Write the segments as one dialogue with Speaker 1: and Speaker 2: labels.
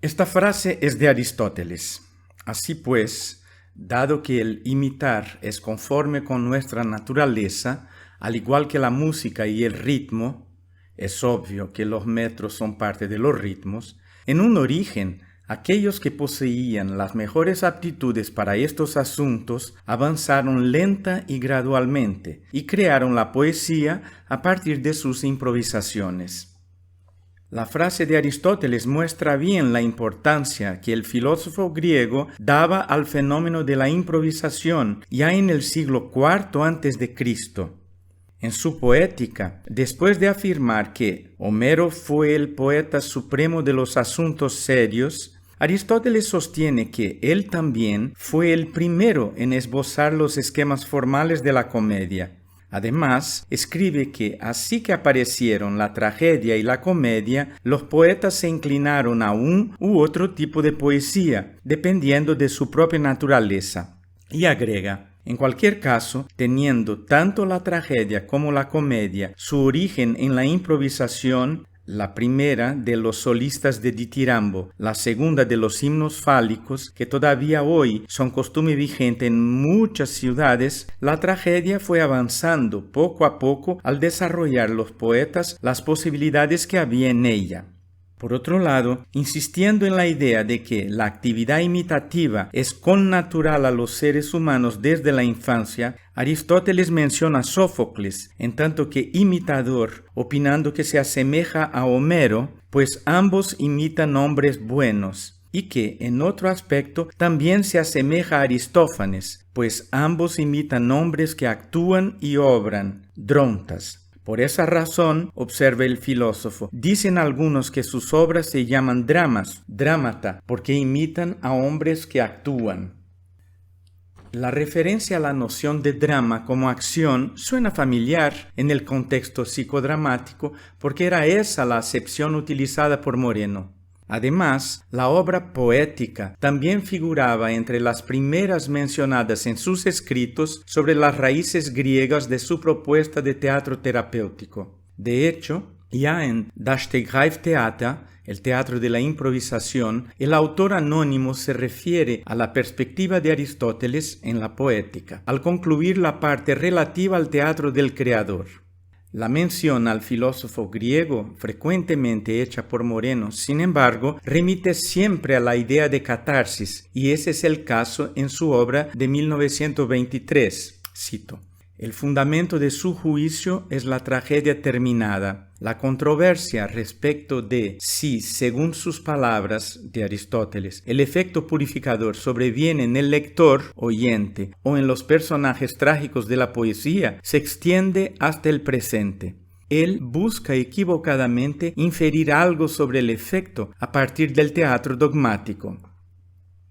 Speaker 1: Esta frase es de Aristóteles. Así pues, dado que el imitar es conforme con nuestra naturaleza, al igual que la música y el ritmo, es obvio que los metros son parte de los ritmos, en un origen, aquellos que poseían las mejores aptitudes para estos asuntos avanzaron lenta y gradualmente y crearon la poesía a partir de sus improvisaciones. La frase de Aristóteles muestra bien la importancia que el filósofo griego daba al fenómeno de la improvisación ya en el siglo IV a.C. En su Poética, después de afirmar que Homero fue el poeta supremo de los asuntos serios, Aristóteles sostiene que él también fue el primero en esbozar los esquemas formales de la comedia. Además, escribe que así que aparecieron la tragedia y la comedia, los poetas se inclinaron a un u otro tipo de poesía, dependiendo de su propia naturaleza. Y agrega, en cualquier caso, teniendo tanto la tragedia como la comedia su origen en la improvisación, la primera de los solistas de ditirambo, la segunda de los himnos fálicos, que todavía hoy son costumbre vigente en muchas ciudades, la tragedia fue avanzando poco a poco al desarrollar los poetas las posibilidades que había en ella. Por otro lado, insistiendo en la idea de que la actividad imitativa es connatural a los seres humanos desde la infancia, Aristóteles menciona a Sófocles, en tanto que imitador, opinando que se asemeja a Homero, pues ambos imitan hombres buenos, y que, en otro aspecto, también se asemeja a Aristófanes, pues ambos imitan hombres que actúan y obran, drontas. Por esa razón, observa el filósofo, dicen algunos que sus obras se llaman dramas, drámata, porque imitan a hombres que actúan. La referencia a la noción de drama como acción suena familiar en el contexto psicodramático porque era esa la acepción utilizada por Moreno. Además, la obra poética también figuraba entre las primeras mencionadas en sus escritos sobre las raíces griegas de su propuesta de teatro terapéutico. De hecho, ya en Das Stegreiftheater, el teatro de la improvisación, el autor anónimo se refiere a la perspectiva de Aristóteles en la poética, al concluir la parte relativa al teatro del creador. La mención al filósofo griego, frecuentemente hecha por Moreno, sin embargo, remite siempre a la idea de catarsis, y ese es el caso en su obra de 1923. Cito: el fundamento de su juicio es la tragedia terminada. La controversia respecto de si, según sus palabras de Aristóteles, el efecto purificador sobreviene en el lector, oyente, o en los personajes trágicos de la poesía, se extiende hasta el presente. Él busca equivocadamente inferir algo sobre el efecto a partir del teatro dogmático.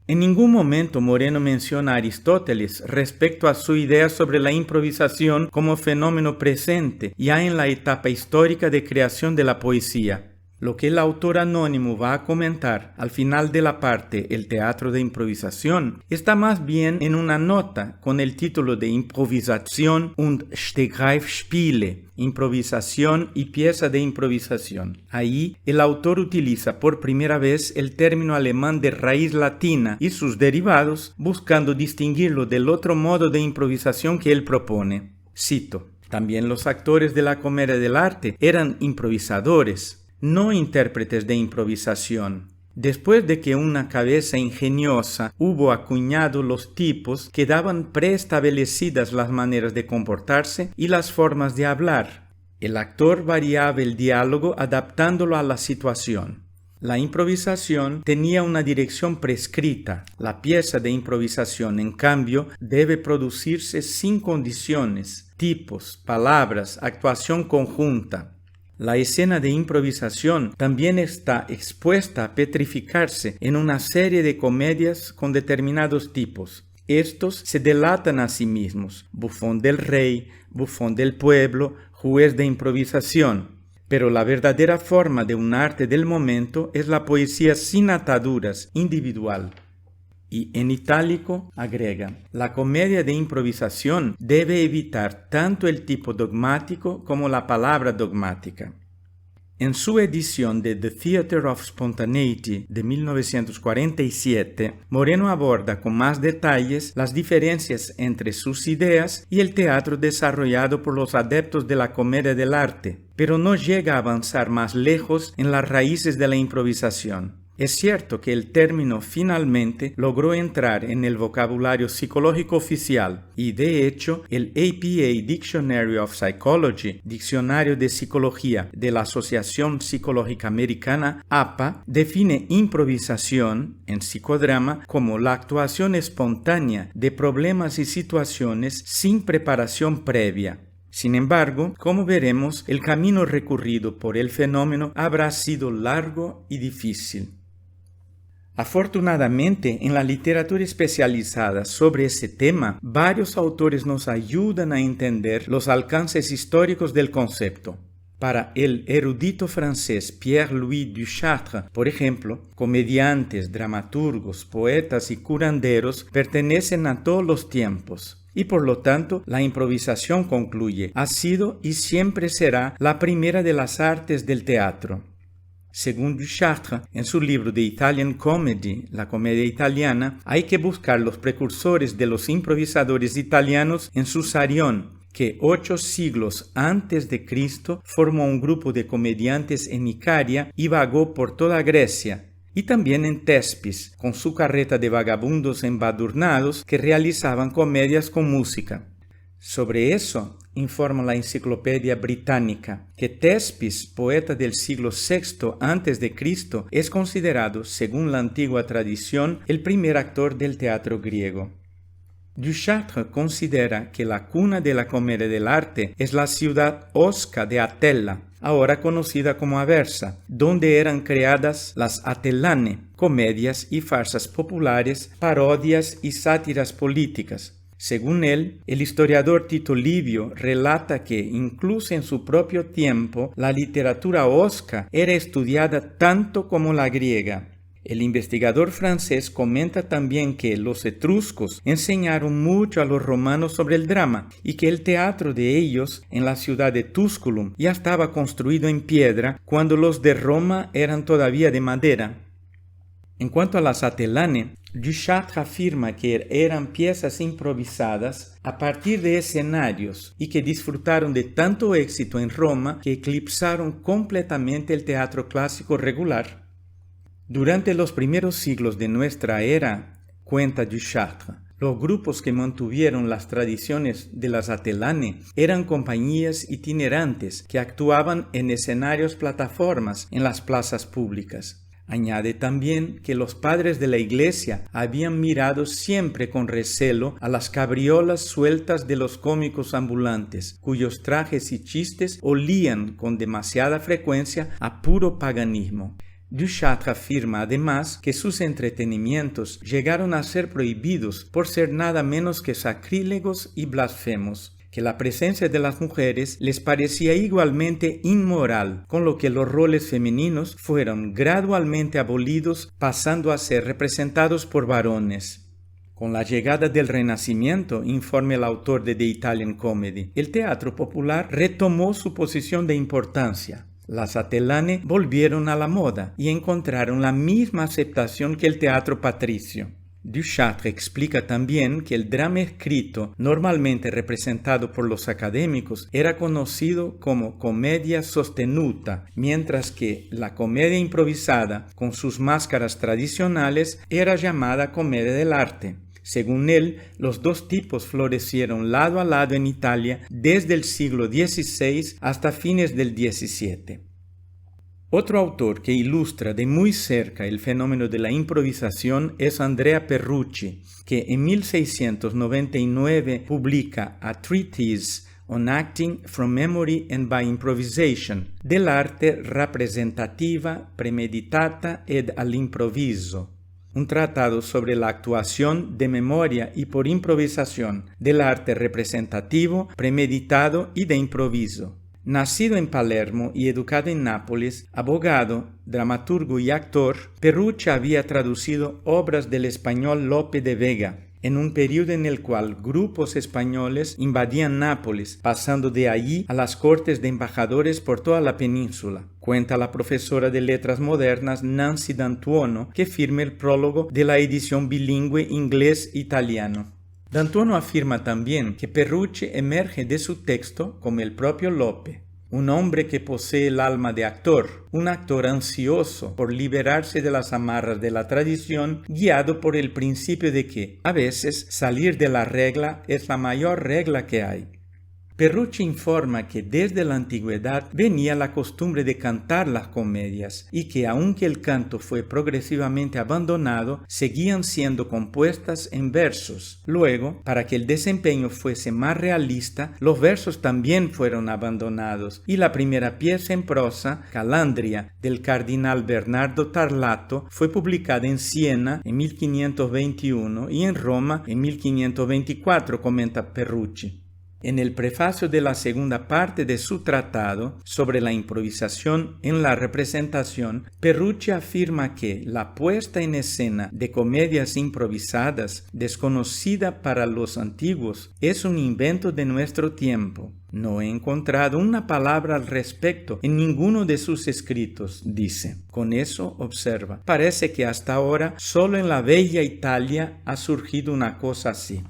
Speaker 1: En ningún momento Moreno menciona a Aristóteles respecto a su idea sobre la improvisación como fenómeno presente ya en la etapa histórica de creación de la poesía. Lo que el autor anónimo va a comentar al final de la parte El teatro de improvisación está más bien en una nota con el título de Improvisation und Stegreifspiele, improvisación y pieza de improvisación. Ahí el autor utiliza por primera vez el término alemán de raíz latina y sus derivados, buscando distinguirlo del otro modo de improvisación que él propone. Cito: también los actores de la comedia del arte eran improvisadores, no intérpretes de improvisación. Después de que una cabeza ingeniosa hubo acuñado los tipos, quedaban preestablecidas las maneras de comportarse y las formas de hablar. El actor variaba el diálogo adaptándolo a la situación. La improvisación tenía una dirección prescrita. La pieza de improvisación, en cambio, debe producirse sin condiciones, tipos, palabras, actuación conjunta. La escena de improvisación también está expuesta a petrificarse en una serie de comedias con determinados tipos. Estos se delatan a sí mismos: bufón del rey, bufón del pueblo, juez de improvisación. Pero la verdadera forma de un arte del momento es la poesía sin ataduras, individual. Y en itálico agrega: la comedia de improvisación debe evitar tanto el tipo dogmático como la palabra dogmática. En su edición de The Theatre of Spontaneity de 1947, Moreno aborda con más detalles las diferencias entre sus ideas y el teatro desarrollado por los adeptos de la comedia del arte, pero no llega a avanzar más lejos en las raíces de la improvisación. Es cierto que el término finalmente logró entrar en el vocabulario psicológico oficial y, de hecho, el APA Dictionary of Psychology, Diccionario de Psicología de la Asociación Psicológica Americana, APA, define improvisación en psicodrama como la actuación espontánea de problemas y situaciones sin preparación previa. Sin embargo, como veremos, el camino recorrido por el fenómeno habrá sido largo y difícil. Afortunadamente, en la literatura especializada sobre ese tema, varios autores nos ayudan a entender los alcances históricos del concepto. Para el erudito francés Pierre-Louis Duchâtre, por ejemplo, comediantes, dramaturgos, poetas y curanderos pertenecen a todos los tiempos. Y por lo tanto, la improvisación, concluye, ha sido y siempre será la primera de las artes del teatro. Según Duchâtre, en su libro The Italian Comedy, la comedia italiana, hay que buscar los precursores de los improvisadores italianos en Susarión, que 8 siglos antes de Cristo formó un grupo de comediantes en Icaria y vagó por toda Grecia, y también en Tespis, con su carreta de vagabundos embadurnados que realizaban comedias con música. Sobre eso, informa la Enciclopedia Británica, que Tespis, poeta del siglo VI a.C., es considerado, según la antigua tradición, el primer actor del teatro griego. Duchâtre considera que la cuna de la comedia del arte es la ciudad osca de Atella, ahora conocida como Aversa, donde eran creadas las Atellane, comedias y farsas populares, parodias y sátiras políticas. Según él, el historiador Tito Livio relata que, incluso en su propio tiempo, la literatura osca era estudiada tanto como la griega. El investigador francés comenta también que los etruscos enseñaron mucho a los romanos sobre el drama y que el teatro de ellos en la ciudad de Tusculum ya estaba construido en piedra cuando los de Roma eran todavía de madera. En cuanto a las Atellane, Duchâtre afirma que eran piezas improvisadas a partir de escenarios y que disfrutaron de tanto éxito en Roma que eclipsaron completamente el teatro clásico regular. Durante los primeros siglos de nuestra era, cuenta Duchâtre, los grupos que mantuvieron las tradiciones de las Atellane eran compañías itinerantes que actuaban en escenarios plataformas en las plazas públicas. Añade también que los padres de la Iglesia habían mirado siempre con recelo a las cabriolas sueltas de los cómicos ambulantes, cuyos trajes y chistes olían con demasiada frecuencia a puro paganismo. Duchâtre afirma además que sus entretenimientos llegaron a ser prohibidos por ser nada menos que sacrílegos y blasfemos, que la presencia de las mujeres les parecía igualmente inmoral, con lo que los roles femeninos fueron gradualmente abolidos, pasando a ser representados por varones. Con la llegada del Renacimiento, informa el autor de The Italian Comedy, el teatro popular retomó su posición de importancia. Las Atellane volvieron a la moda y encontraron la misma aceptación que el teatro patricio. Duchâtre explica también que el drama escrito, normalmente representado por los académicos, era conocido como comedia sostenuta, mientras que la comedia improvisada, con sus máscaras tradicionales, era llamada comedia del arte. Según él, los dos tipos florecieron lado a lado en Italia desde el siglo XVI hasta fines del XVII. Otro autor que ilustra de muy cerca el fenómeno de la improvisación es Andrea Perrucci, que en 1699 publica A Treatise on Acting from Memory and by Improvisation, dell'arte rappresentativa, premeditata ed all'improvviso, un tratado sobre la actuación de memoria y por improvisación del arte representativo, premeditado y de improviso. Nacido en Palermo y educado en Nápoles, abogado, dramaturgo y actor, Perrucci había traducido obras del español Lope de Vega. en un periodo en el cual grupos españoles invadían Nápoles, pasando de allí a las cortes de embajadores por toda la península. Cuenta la profesora de Letras Modernas Nancy D'Antuono, que firma el prólogo de la edición bilingüe inglés-italiano. D'Antuono afirma también que Perucci emerge de su texto como el propio Lope, un hombre que posee el alma de actor, un actor ansioso por liberarse de las amarras de la tradición, guiado por el principio de que, a veces, salir de la regla es la mayor regla que hay. Perucci informa que desde la antigüedad venía la costumbre de cantar las comedias y que aunque el canto fue progresivamente abandonado, seguían siendo compuestas en versos. Luego, para que el desempeño fuese más realista, los versos también fueron abandonados y la primera pieza en prosa, Calandria, del cardenal Bernardo Tarlato, fue publicada en Siena en 1521 y en Roma en 1524, comenta Perucci. En el prefacio de la segunda parte de su tratado sobre la improvisación en la representación, Perucci afirma que la puesta en escena de comedias improvisadas, desconocida para los antiguos, es un invento de nuestro tiempo. No he encontrado una palabra al respecto en ninguno de sus escritos, dice. Con eso, observa, parece que hasta ahora solo en la bella Italia ha surgido una cosa así.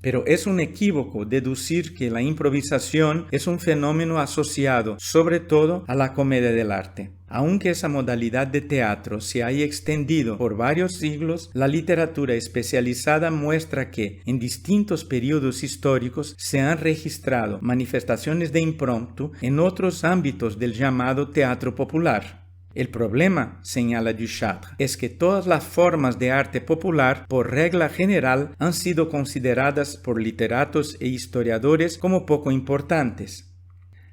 Speaker 1: Pero es un equívoco deducir que la improvisación es un fenómeno asociado, sobre todo, a la comedia del arte. Aunque esa modalidad de teatro se haya extendido por varios siglos, la literatura especializada muestra que, en distintos periodos históricos, se han registrado manifestaciones de impromptu en otros ámbitos del llamado teatro popular. El problema, señala Duchâtre, es que todas las formas de arte popular, por regla general, han sido consideradas por literatos e historiadores como poco importantes.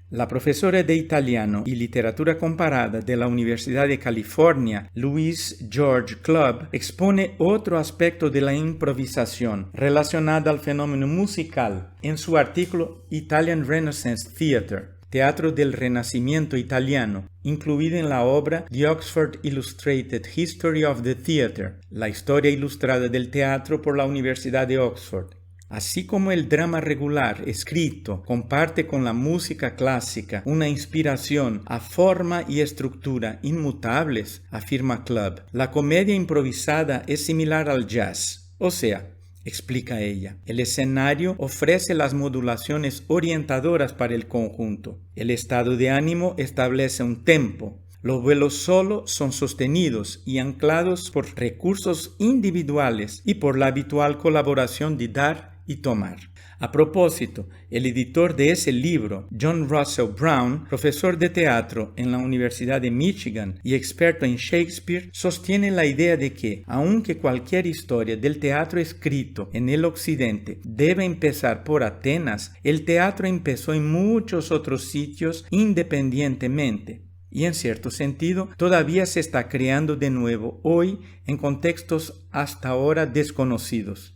Speaker 1: La profesora de italiano y literatura comparada de la Universidad de California, Louise George Clubb, expone otro aspecto de la improvisación relacionada al fenómeno musical en su artículo Italian Renaissance Theatre, Teatro del Renacimiento Italiano, incluido en la obra The Oxford Illustrated History of the Theatre, la historia ilustrada del teatro por la Universidad de Oxford. Así como el drama regular escrito comparte con la música clásica una inspiración a forma y estructura inmutables, afirma Clubb, la comedia improvisada es similar al jazz, o sea, explica ella, el escenario ofrece las modulaciones orientadoras para el conjunto. El estado de ánimo establece un tempo. Los vuelos solo son sostenidos y anclados por recursos individuales y por la habitual colaboración de dar y tomar. A propósito, el editor de ese libro, John Russell Brown, profesor de teatro en la Universidad de Michigan y experto en Shakespeare, sostiene la idea de que, aunque cualquier historia del teatro escrito en el Occidente debe empezar por Atenas, el teatro empezó en muchos otros sitios independientemente. Y en cierto sentido, todavía se está creando de nuevo hoy en contextos hasta ahora desconocidos.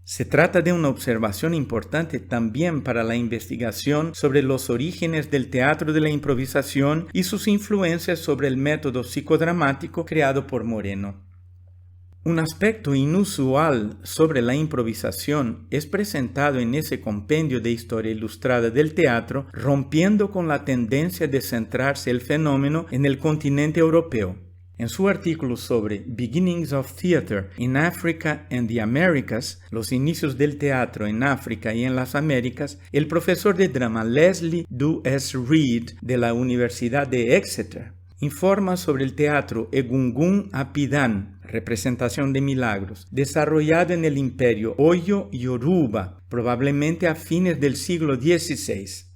Speaker 1: Se trata de una observación importante también para la investigación sobre los orígenes del teatro de la improvisación y sus influencias sobre el método psicodramático creado por Moreno. Un aspecto inusual sobre la improvisación es presentado en ese compendio de historia ilustrada del teatro, rompiendo con la tendencia de centrarse el fenómeno en el continente europeo. En su artículo sobre Beginnings of Theatre in Africa and the Americas, los inicios del teatro en África y en las Américas, el profesor de drama Leslie Du-S. Reed de la Universidad de Exeter informa sobre el teatro Egungun Apidan, representación de milagros, desarrollado en el imperio Oyo-Yoruba, probablemente a fines del siglo XVI.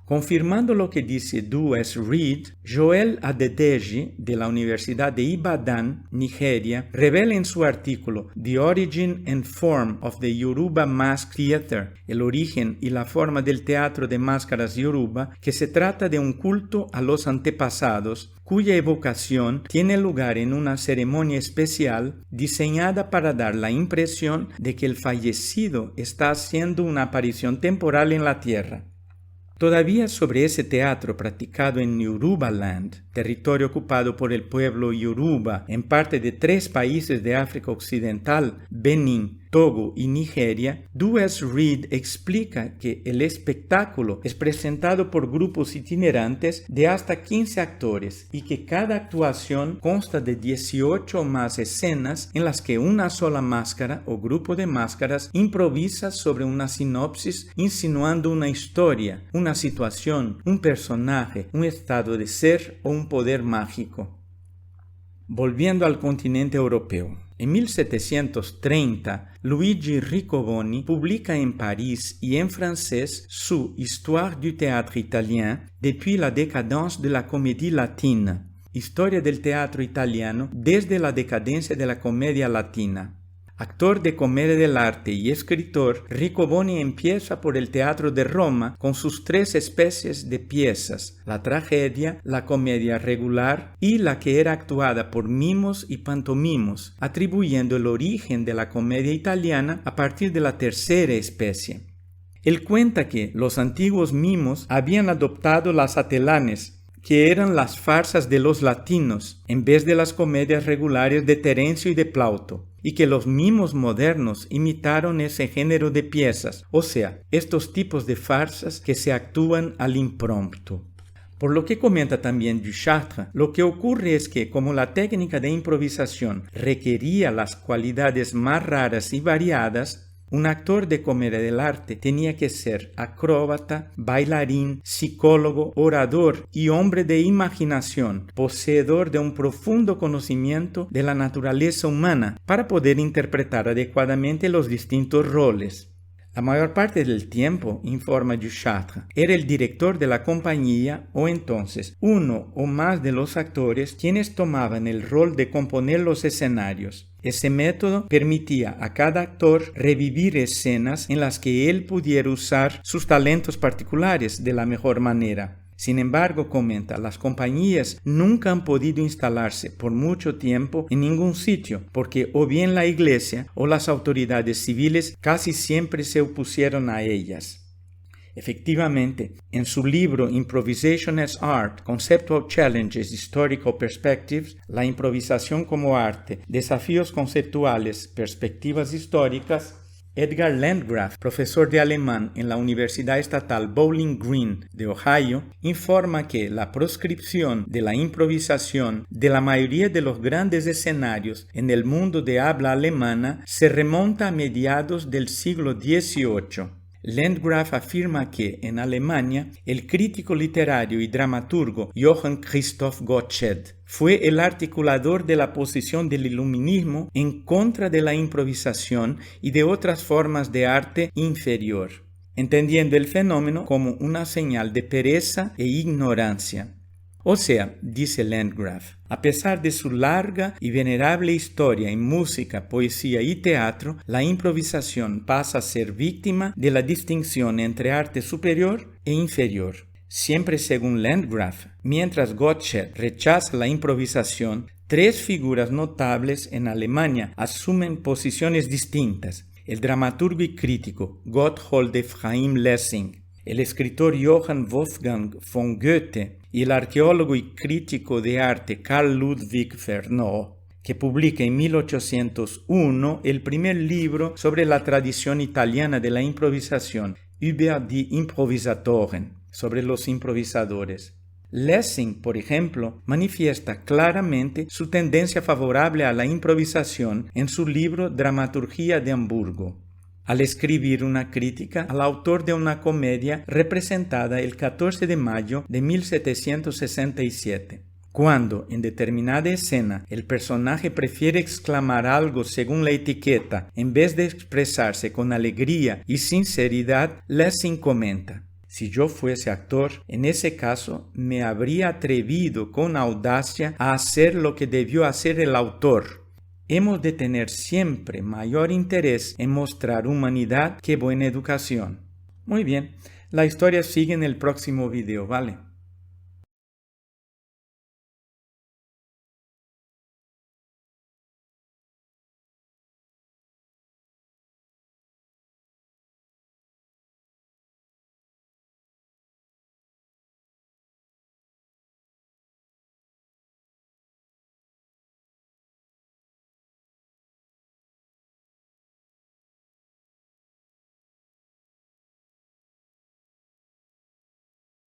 Speaker 1: Confirmando lo que dice Du-S. Reed, Joel Adedeji, de la Universidad de Ibadan, Nigeria, revela en su artículo The Origin and Form of the Yoruba Mask Theatre, el origen y la forma del teatro de máscaras Yoruba, que se trata de un culto a los antepasados, cuya evocación tiene lugar en una ceremonia especial diseñada para dar la impresión de que el fallecido está haciendo una aparición temporal en la tierra. Todavía sobre ese teatro practicado en Yorubaland, territorio ocupado por el pueblo Yoruba en parte de 3 países de África Occidental, Benín, Togo y Nigeria, Dues Reed explica que el espectáculo es presentado por grupos itinerantes de hasta 15 actores y que cada actuación consta de 18 o más escenas en las que una sola máscara o grupo de máscaras improvisa sobre una sinopsis insinuando una historia, una situación, un personaje, un estado de ser o un poder mágico. Volviendo al continente europeo. En 1730, Luigi Riccoboni publica en París y en francés su Histoire du théâtre italien depuis la décadence de la comédie latine, Historia del teatro italiano desde la decadencia de la comedia latina. Actor de comedia del arte y escritor, Riccoboni empieza por el teatro de Roma con sus 3 especies de piezas, la tragedia, la comedia regular y la que era actuada por mimos y pantomimos, atribuyendo el origen de la comedia italiana a partir de la 3ª especie. Él cuenta que los antiguos mimos habían adoptado las atelanes, que eran las farsas de los latinos, en vez de las comedias regulares de Terencio y de Plauto, y que los mimos modernos imitaron ese género de piezas, o sea, estos tipos de farsas que se actúan al impromptu. Por lo que comenta también Duchâtre, lo que ocurre es que como la técnica de improvisación requería las cualidades más raras y variadas, un actor de comedia del arte tenía que ser acróbata, bailarín, psicólogo, orador y hombre de imaginación, poseedor de un profundo conocimiento de la naturaleza humana para poder interpretar adecuadamente los distintos roles. La mayor parte del tiempo, informa Duchâtre, era el director de la compañía o entonces uno o más de los actores quienes tomaban el rol de componer los escenarios. Ese método permitía a cada actor revivir escenas en las que él pudiera usar sus talentos particulares de la mejor manera. Sin embargo, comenta, las compañías nunca han podido instalarse por mucho tiempo en ningún sitio, porque o bien la iglesia o las autoridades civiles casi siempre se opusieron a ellas. Efectivamente, en su libro Improvisation as Art, Conceptual Challenges, Historical Perspectives, la improvisación como arte, desafíos conceptuales, perspectivas históricas, Edgar Landgraf, profesor de alemán en la Universidad Estatal Bowling Green de Ohio, informa que la proscripción de la improvisación de la mayoría de los grandes escenarios en el mundo de habla alemana se remonta a mediados del siglo XVIII. Landgraf afirma que, en Alemania, el crítico literario y dramaturgo Johann Christoph Gottsched fue el articulador de la posición del iluminismo en contra de la improvisación y de otras formas de arte inferior, entendiendo el fenómeno como una señal de pereza e ignorancia. O sea, dice Landgraf, a pesar de su larga y venerable historia en música, poesía y teatro, la improvisación pasa a ser víctima de la distinción entre arte superior e inferior. Siempre según Landgraf, mientras Gottsched rechaza la improvisación, 3 figuras notables en Alemania asumen posiciones distintas: el dramaturgo y crítico Gotthold Ephraim Lessing, el escritor Johann Wolfgang von Goethe y el arqueólogo y crítico de arte Carl Ludwig Fernot, que publica en 1801 el primer libro sobre la tradición italiana de la improvisación, Über die Improvisatoren, sobre los improvisadores. Lessing, por ejemplo, manifiesta claramente su tendencia favorable a la improvisación en su libro Dramaturgia de Hamburgo, al escribir una crítica al autor de una comedia representada el 14 de mayo de 1767. Cuando, en determinada escena, el personaje prefiere exclamar algo según la etiqueta en vez de expresarse con alegría y sinceridad, Lessing comenta: si yo fuese actor, en ese caso me habría atrevido con audacia a hacer lo que debió hacer el autor. Hemos de tener siempre mayor interés en mostrar humanidad que buena educación. Muy bien, la historia sigue en el próximo video, ¿vale?